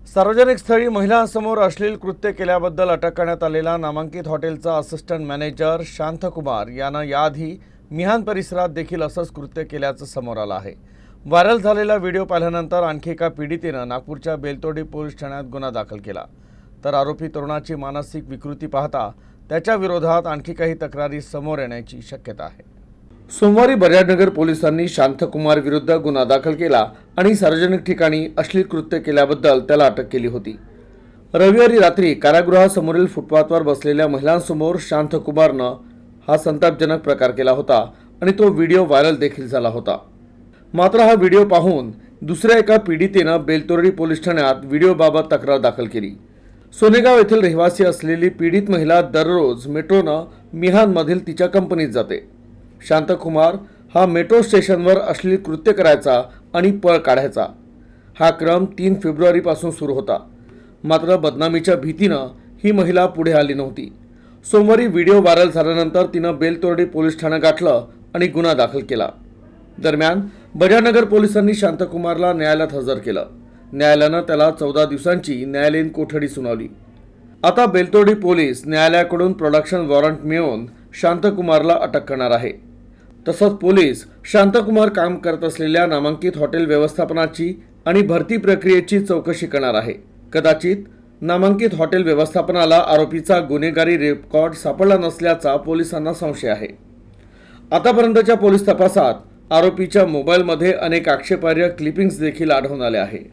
सार्वजनिक स्थळी महिलांसमोर अश्लील कृत्य केल्याबद्दल अटक करण्यात आलेला नामांकित हॉटेलचा असिस्टंट मॅनेजर शांतकुमार यानं याआधी मिहान परिसरात देखील असंच कृत्य केल्याचं समोर आलं आहे। व्हायरल झालेला व्हिडिओ पाहिल्यानंतर आणखी एका पीडितेनं नागपूरच्या बेलतोडी पोलीस ठाण्यात गुन्हा दाखल केला। तर आरोपी तरुणाची मानसिक विकृती पाहता त्याच्या विरोधात आणखी काही तक्रारी समोर येण्याची शक्यता आहे। सोमवारी बजाजनगर पोलिसांनी शांतकुमार विरुद्ध गुन्हा दाखल केला आणि सार्वजनिक ठिकाणी अश्लील कृत्य केल्याबद्दल त्याला अटक केली होती। रविवारी रात्री कारागृहासमोरील फुटपाथवर बसलेल्या महिलांसमोर शांतकुमारनं हा संतापजनक प्रकार केला होता आणि तो व्हिडिओ व्हायरल देखील झाला होता। मात्र हा व्हिडिओ पाहून दुसऱ्या एका पीडितेनं बेलतोडी पोलीस ठाण्यात व्हिडिओबाबत तक्रार दाखल केली। सोनेगाव येथील रहिवासी असलेली पीडित महिला दररोज मेट्रोनं मिहानमधील तिच्या कंपनीत जाते। शांतकुमार हा मेट्रो स्टेशनवर अश्लील कृत्य करायचा आणि पळ काढायचा। हा क्रम 3 फेब्रुवारीपासून सुरू होता। मात्र बदनामीच्या भीतीनं ही महिला पुढे आली नव्हती। सोमवारी व्हिडिओ व्हायरल झाल्यानंतर तिनं बेलतोडी पोलीस ठाणं गाठलं आणि गुन्हा दाखल केला। दरम्यान बजाजनगर पोलिसांनी शांतकुमारला न्यायालयात हजर केलं। न्यायालयानं त्याला 14 दिवसांची न्यायालयीन कोठडी सुनावली। आता बेलतोडी पोलीस न्यायालयाकडून प्रोडक्शन वॉरंट मिळवून शांतकुमारला अटक करणार आहे। तसंच पोलीस शांतकुमार काम करत असलेल्या नामांकित हॉटेल व्यवस्थापनाची आणि भरती प्रक्रियेची चौकशी करणार आहे। कदाचित नामांकित हॉटेल व्यवस्थापनाला आरोपीचा गुन्हेगारी रेकॉर्ड सापडला नसल्याचा पोलिसांना संशय आहे। आतापर्यंतच्या पोलीस तपासात आरोपीच्या मोबाईलमध्ये अनेक आक्षेपार्ह क्लिपिंग्स देखील आढळून आले आहे।